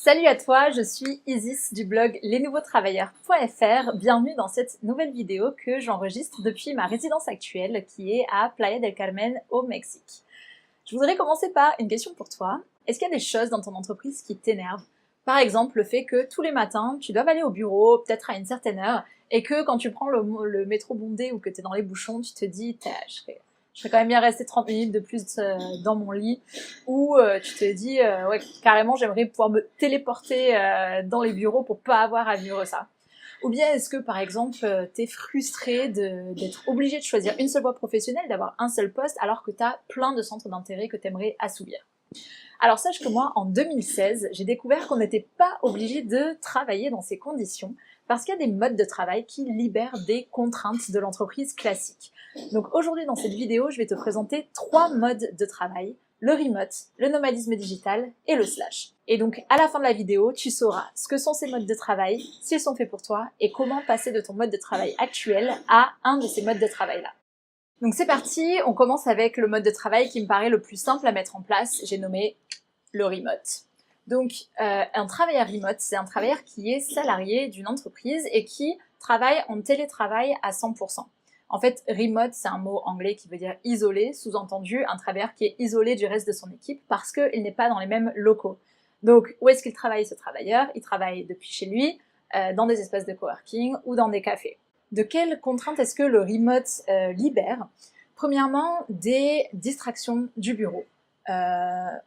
Salut à toi, je suis Isis du blog lesnouveautravailleurs.fr. Bienvenue dans cette nouvelle vidéo que j'enregistre depuis ma résidence actuelle qui est à Playa del Carmen au Mexique. Je voudrais commencer par une question pour toi. Est-ce qu'il y a des choses dans ton entreprise qui t'énervent? Par exemple, le fait que tous les matins, tu dois aller au bureau, peut-être à une certaine heure, et que quand tu prends le métro bondé ou que tu es dans les bouchons, tu te dis je serais quand même bien rester 30 minutes de plus dans mon lit, ou tu te dis ouais, carrément j'aimerais pouvoir me téléporter dans les bureaux pour pas avoir à vivre ça. Ou bien est-ce que par exemple t'es frustré d'être obligé de choisir une seule voie professionnelle, d'avoir un seul poste alors que t'as plein de centres d'intérêt que t'aimerais assouvir? Alors sache que moi, en 2016, j'ai découvert qu'on n'était pas obligé de travailler dans ces conditions parce qu'il y a des modes de travail qui libèrent des contraintes de l'entreprise classique. Donc aujourd'hui, dans cette vidéo, je vais te présenter 3 modes de travail: le remote, le nomadisme digital et le slash. Et donc à la fin de la vidéo, tu sauras ce que sont ces modes de travail, s'ils sont faits pour toi et comment passer de ton mode de travail actuel à un de ces modes de travail-là. Donc c'est parti, on commence avec le mode de travail qui me paraît le plus simple à mettre en place, j'ai nommé le remote. Donc un travailleur remote, c'est un travailleur qui est salarié d'une entreprise et qui travaille en télétravail à 100%. En fait, remote, c'est un mot anglais qui veut dire isolé, sous-entendu un travailleur qui est isolé du reste de son équipe parce qu'il n'est pas dans les mêmes locaux. Donc où est-ce qu'il travaille ce travailleur? Il travaille depuis chez lui, dans des espaces de coworking ou dans des cafés. De quelles contraintes est-ce que le remote libère? Premièrement, des distractions du bureau.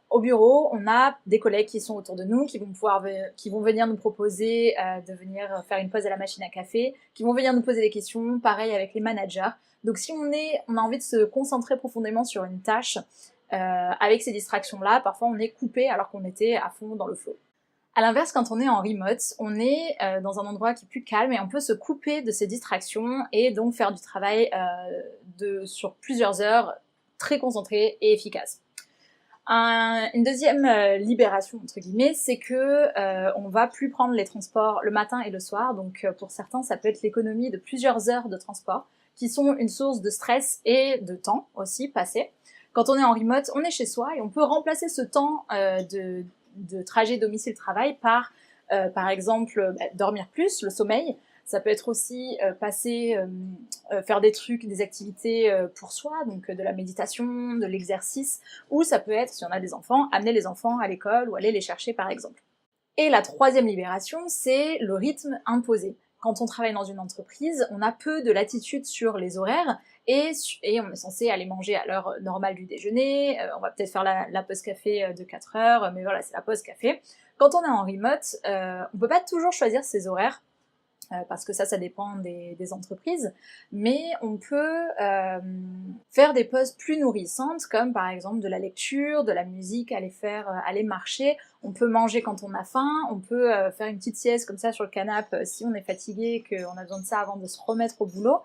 Au bureau, on a des collègues qui sont autour de nous, qui vont venir nous proposer de venir faire une pause à la machine à café, qui vont venir nous poser des questions, pareil avec les managers. Donc si on a envie de se concentrer profondément sur une tâche, avec ces distractions-là, parfois on est coupé alors qu'on était à fond dans le flow. À l'inverse, quand on est en remote, on est dans un endroit qui est plus calme et on peut se couper de ces distractions et donc faire du travail sur plusieurs heures, très concentré et efficace. Une deuxième libération entre guillemets, c'est que on va plus prendre les transports le matin et le soir. Donc pour certains, ça peut être l'économie de plusieurs heures de transport qui sont une source de stress et de temps aussi passé. Quand on est en remote, on est chez soi et on peut remplacer ce temps de trajet domicile-travail par exemple, dormir plus, le sommeil. Ça peut être aussi faire des trucs, des activités pour soi, donc de la méditation, de l'exercice, ou ça peut être, si on a des enfants, amener les enfants à l'école ou aller les chercher par exemple. Et la troisième libération, c'est le rythme imposé. Quand on travaille dans une entreprise, on a peu de latitude sur les horaires et on est censé aller manger à l'heure normale du déjeuner, on va peut-être faire la pause café de 4 heures, mais voilà, c'est la pause café. Quand on est en remote, on peut pas toujours choisir ses horaires, parce que ça dépend des entreprises, mais on peut faire des pauses plus nourrissantes, comme par exemple de la lecture, de la musique, aller marcher. On peut manger quand on a faim, on peut faire une petite sieste comme ça sur le canapé si on est fatigué, qu'on a besoin de ça avant de se remettre au boulot.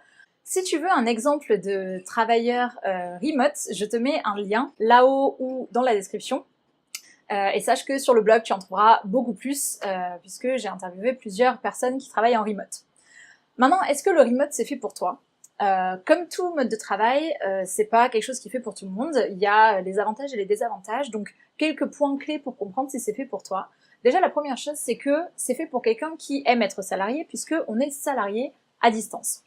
Si tu veux un exemple de travailleur remote, je te mets un lien là-haut ou dans la description. Et sache que sur le blog, tu en trouveras beaucoup plus, puisque j'ai interviewé plusieurs personnes qui travaillent en remote. Maintenant, est-ce que le remote, c'est fait pour toi? Comme tout mode de travail, c'est pas quelque chose qui est fait pour tout le monde. Il y a les avantages et les désavantages, donc quelques points clés pour comprendre si c'est fait pour toi. Déjà, la première chose, c'est que c'est fait pour quelqu'un qui aime être salarié, puisqu'on est salarié à distance.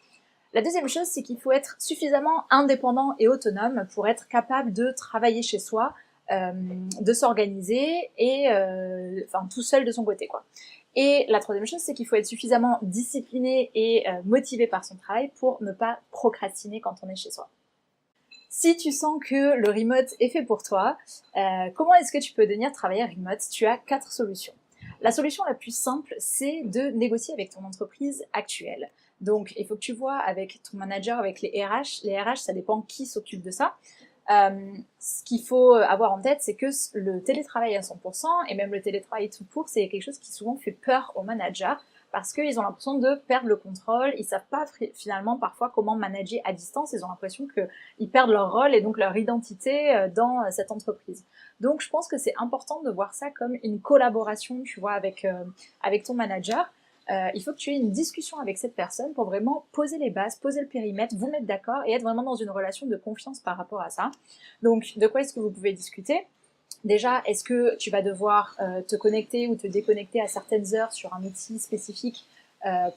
La deuxième chose, c'est qu'il faut être suffisamment indépendant et autonome pour être capable de travailler chez soi, de s'organiser et tout seul de son côté, quoi. Et la troisième chose, c'est qu'il faut être suffisamment discipliné et motivé par son travail pour ne pas procrastiner quand on est chez soi. Si tu sens que le remote est fait pour toi, comment est-ce que tu peux devenir travailleur remote? Tu as 4 solutions. La solution la plus simple, c'est de négocier avec ton entreprise actuelle. Donc, il faut que tu vois avec ton manager, avec les RH. Les RH, ça dépend qui s'occupe de ça. Ce qu'il faut avoir en tête, c'est que le télétravail à 100%, et même le télétravail tout court, c'est quelque chose qui souvent fait peur aux managers, parce qu'ils ont l'impression de perdre le contrôle, ils savent pas finalement parfois comment manager à distance, ils ont l'impression qu'ils perdent leur rôle et donc leur identité dans cette entreprise. Donc je pense que c'est important de voir ça comme une collaboration, tu vois, avec ton manager. Il faut que tu aies une discussion avec cette personne pour vraiment poser les bases, poser le périmètre, vous mettre d'accord et être vraiment dans une relation de confiance par rapport à ça. Donc, de quoi est-ce que vous pouvez discuter? Déjà, est-ce que tu vas devoir te connecter ou te déconnecter à certaines heures sur un outil spécifique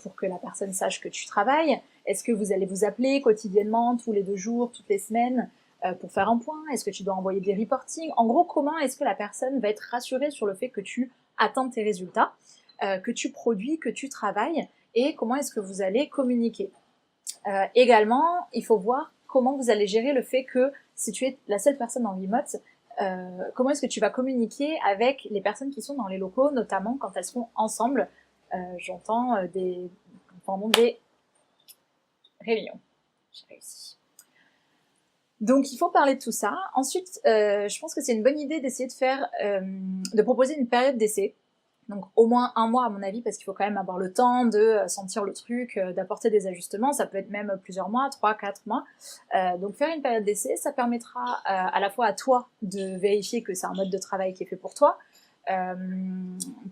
pour que la personne sache que tu travailles? Est-ce que vous allez vous appeler quotidiennement, tous les 2 jours, toutes les semaines pour faire un point? Est-ce que tu dois envoyer des reportings? En gros, comment est-ce que la personne va être rassurée sur le fait que tu atteins tes résultats, que tu produis, que tu travailles, et comment est-ce que vous allez communiquer? Également, il faut voir comment vous allez gérer le fait que si tu es la seule personne en remote, comment est-ce que tu vas communiquer avec les personnes qui sont dans les locaux, notamment quand elles seront ensemble. J'entends pendant des réunions. J'ai réussi. Donc il faut parler de tout ça. Ensuite, je pense que c'est une bonne idée d'essayer de proposer une période d'essai. Donc au moins 1 mois à mon avis, parce qu'il faut quand même avoir le temps de sentir le truc, d'apporter des ajustements. Ça peut être même plusieurs mois, 3, 4 mois. Donc faire une période d'essai, ça permettra à la fois à toi de vérifier que c'est un mode de travail qui est fait pour toi.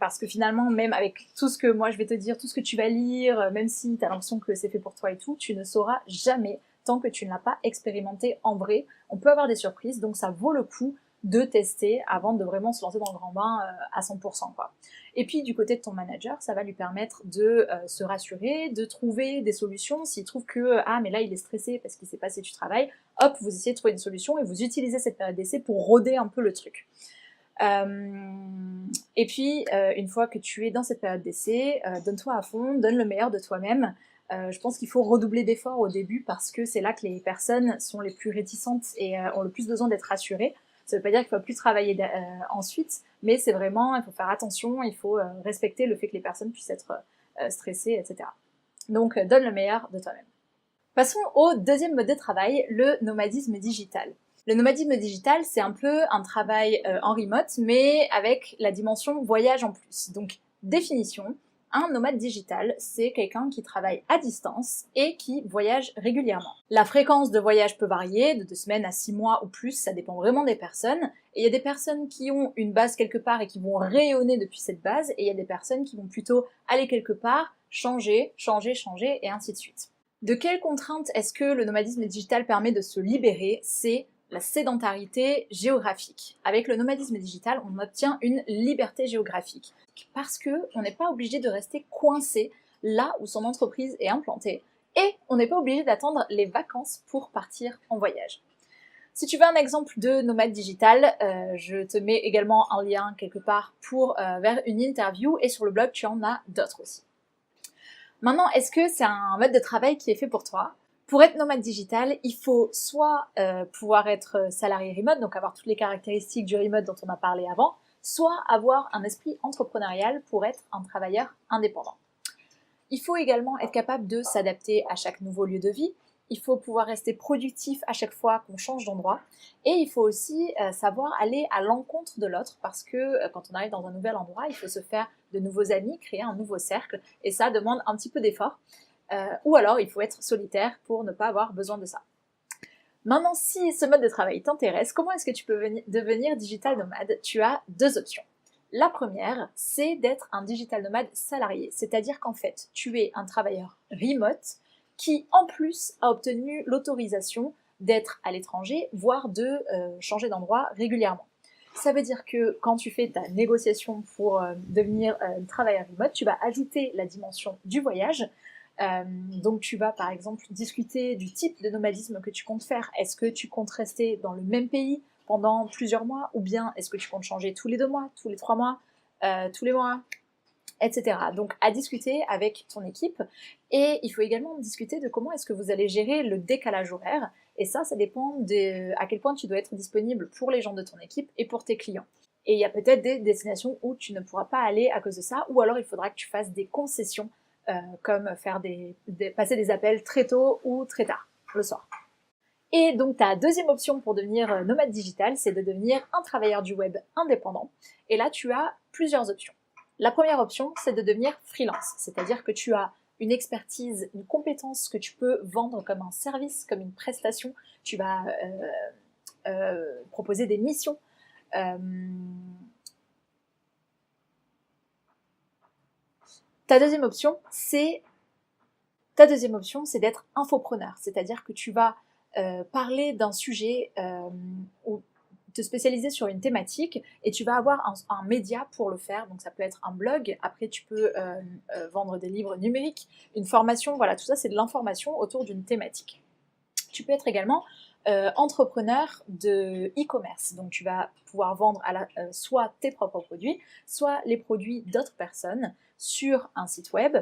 Parce que finalement, même avec tout ce que moi je vais te dire, tout ce que tu vas lire, même si tu as l'impression que c'est fait pour toi et tout, tu ne sauras jamais tant que tu ne l'as pas expérimenté en vrai. On peut avoir des surprises, donc ça vaut le coup de tester avant de vraiment se lancer dans le grand bain à 100%, quoi. Et puis du côté de ton manager, ça va lui permettre de se rassurer, de trouver des solutions. S'il trouve que ah mais là il est stressé parce qu'il sait pas si tu travailles, hop, vous essayez de trouver une solution et vous utilisez cette période d'essai pour roder un peu le truc. Et puis une fois que tu es dans cette période d'essai, donne-toi à fond, donne le meilleur de toi-même. Je pense qu'il faut redoubler d'efforts au début parce que c'est là que les personnes sont les plus réticentes et ont le plus besoin d'être rassurées. Ça veut pas dire qu'il faut plus travailler ensuite, mais c'est vraiment, il faut faire attention, il faut respecter le fait que les personnes puissent être stressées, etc. Donc donne le meilleur de toi-même. Passons au deuxième mode de travail, le nomadisme digital. Le nomadisme digital, c'est un peu un travail en remote, mais avec la dimension voyage en plus. Donc, définition, un nomade digital, c'est quelqu'un qui travaille à distance et qui voyage régulièrement. La fréquence de voyage peut varier, de 2 semaines à 6 mois ou plus, ça dépend vraiment des personnes. Et il y a des personnes qui ont une base quelque part et qui vont rayonner depuis cette base, et il y a des personnes qui vont plutôt aller quelque part, changer, et ainsi de suite. De quelles contraintes est-ce que le nomadisme digital permet de se libérer? C'est la sédentarité géographique. Avec le nomadisme digital, on obtient une liberté géographique parce qu'on n'est pas obligé de rester coincé là où son entreprise est implantée et on n'est pas obligé d'attendre les vacances pour partir en voyage. Si tu veux un exemple de nomade digital, je te mets également un lien quelque part vers une interview et sur le blog tu en as d'autres aussi. Maintenant, est-ce que c'est un mode de travail qui est fait pour toi? Pour être nomade digital, il faut soit pouvoir être salarié remote, donc avoir toutes les caractéristiques du remote dont on a parlé avant, soit avoir un esprit entrepreneurial pour être un travailleur indépendant. Il faut également être capable de s'adapter à chaque nouveau lieu de vie. Il faut pouvoir rester productif à chaque fois qu'on change d'endroit. Et il faut aussi savoir aller à l'encontre de l'autre parce que quand on arrive dans un nouvel endroit, il faut se faire de nouveaux amis, créer un nouveau cercle. Et ça demande un petit peu d'effort. Ou alors, il faut être solitaire pour ne pas avoir besoin de ça. Maintenant, si ce mode de travail t'intéresse, comment est-ce que tu peux devenir digital nomade? Tu as 2 options. La première, c'est d'être un digital nomade salarié, c'est-à-dire qu'en fait, tu es un travailleur remote qui, en plus, a obtenu l'autorisation d'être à l'étranger, voire de changer d'endroit régulièrement. Ça veut dire que quand tu fais ta négociation pour devenir travailleur remote, tu vas ajouter la dimension du voyage. Donc tu vas par exemple discuter du type de nomadisme que tu comptes faire. Est-ce que tu comptes rester dans le même pays pendant plusieurs mois ou bien est-ce que tu comptes changer tous les 2 mois, tous les 3 mois, tous les mois, etc. Donc à discuter avec ton équipe et il faut également discuter de comment est-ce que vous allez gérer le décalage horaire et ça dépend à quel point tu dois être disponible pour les gens de ton équipe et pour tes clients. Et il y a peut-être des destinations où tu ne pourras pas aller à cause de ça ou alors il faudra que tu fasses des concessions comme passer des appels très tôt ou très tard, le soir. Et donc ta deuxième option pour devenir nomade digital, c'est de devenir un travailleur du web indépendant. Et là, tu as plusieurs options. La première option, c'est de devenir freelance, c'est-à-dire que tu as une expertise, une compétence que tu peux vendre comme un service, comme une prestation. Tu vas proposer des missions. Ta deuxième option, c'est d'être infopreneur, c'est-à-dire que tu vas parler d'un sujet ou te spécialiser sur une thématique et tu vas avoir un média pour le faire. Donc ça peut être un blog, après tu peux vendre des livres numériques, une formation, voilà, tout ça c'est de l'information autour d'une thématique. Tu peux être également entrepreneur de e-commerce, donc tu vas pouvoir vendre soit tes propres produits, soit les produits d'autres personnes sur un site web,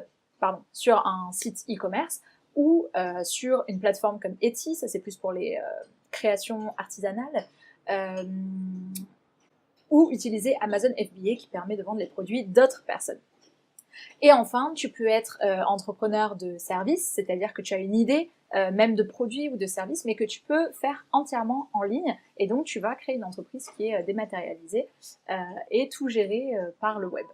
sur un site e-commerce ou sur une plateforme comme Etsy, ça c'est plus pour les créations artisanales, ou utiliser Amazon FBA qui permet de vendre les produits d'autres personnes. Et enfin, tu peux être entrepreneur de service, c'est-à-dire que tu as une idée même de produit ou de service, mais que tu peux faire entièrement en ligne, et donc tu vas créer une entreprise qui est dématérialisée et tout géré par le web.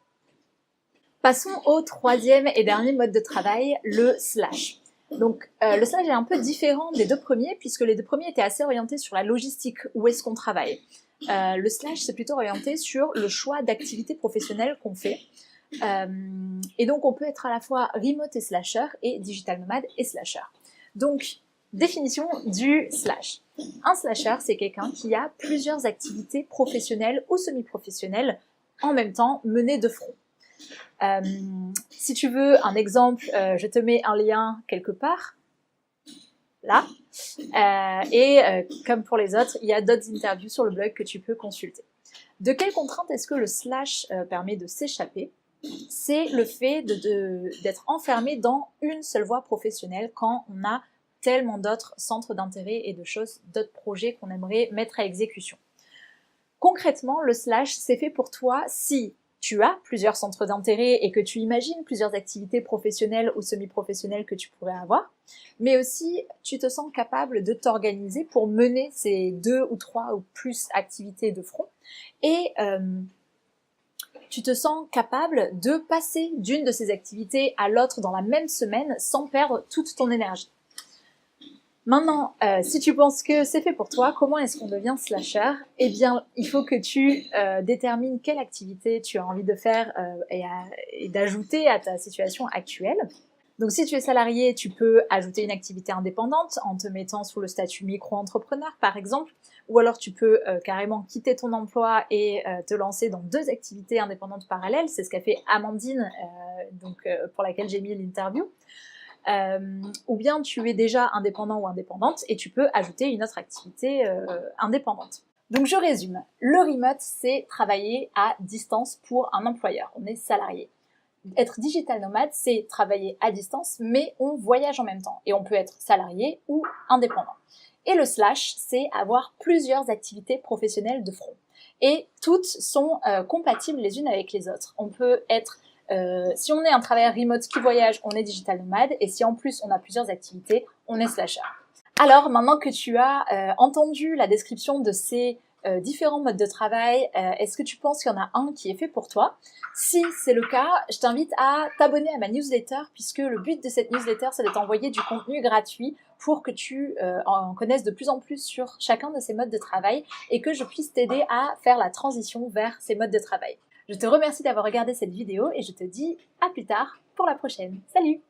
Passons au troisième et dernier mode de travail, le slash. Donc le slash est un peu différent des deux premiers, puisque les deux premiers étaient assez orientés sur la logistique, où est-ce qu'on travaille. Le slash, c'est plutôt orienté sur le choix d'activités professionnelles qu'on fait. Et donc on peut être à la fois remote et slasher, et digital nomade et slasher. Donc, définition du slash. Un slasher, c'est quelqu'un qui a plusieurs activités professionnelles ou semi-professionnelles en même temps menées de front. Si tu veux un exemple, je te mets un lien quelque part, là, comme pour les autres, il y a d'autres interviews sur le blog que tu peux consulter. De quelles contraintes est-ce que le slash permet de s'échapper? C'est le fait d'être enfermé dans une seule voie professionnelle quand on a tellement d'autres centres d'intérêt et de choses, d'autres projets qu'on aimerait mettre à exécution. Concrètement, le slash, c'est fait pour toi si tu as plusieurs centres d'intérêt et que tu imagines plusieurs activités professionnelles ou semi-professionnelles que tu pourrais avoir, mais aussi tu te sens capable de t'organiser pour mener ces 2 ou 3 ou plus activités de front, et tu te sens capable de passer d'une de ces activités à l'autre dans la même semaine sans perdre toute ton énergie. Maintenant, si tu penses que c'est fait pour toi, comment est-ce qu'on devient slasher? Eh bien, il faut que tu détermines quelle activité tu as envie de faire et d'ajouter à ta situation actuelle. Donc si tu es salarié, tu peux ajouter une activité indépendante en te mettant sous le statut micro-entrepreneur par exemple, ou alors tu peux carrément quitter ton emploi et te lancer dans 2 activités indépendantes parallèles. C'est ce qu'a fait Amandine, pour laquelle j'ai mis l'interview. Ou bien tu es déjà indépendant ou indépendante et tu peux ajouter une autre activité indépendante. Donc je résume, le remote c'est travailler à distance pour un employeur, on est salarié. Être digital nomade, c'est travailler à distance, mais on voyage en même temps. Et on peut être salarié ou indépendant. Et le slash, c'est avoir plusieurs activités professionnelles de front. Et toutes sont compatibles les unes avec les autres. On peut être, si on est un travailleur remote qui voyage, on est digital nomade. Et si en plus on a plusieurs activités, on est slasher. Alors, maintenant que tu as entendu la description de ces différents modes de travail, est-ce que tu penses qu'il y en a un qui est fait pour toi? Si c'est le cas, je t'invite à t'abonner à ma newsletter, puisque le but de cette newsletter, c'est de t'envoyer du contenu gratuit pour que tu en connaisses de plus en plus sur chacun de ces modes de travail et que je puisse t'aider à faire la transition vers ces modes de travail. Je te remercie d'avoir regardé cette vidéo et je te dis à plus tard pour la prochaine. Salut!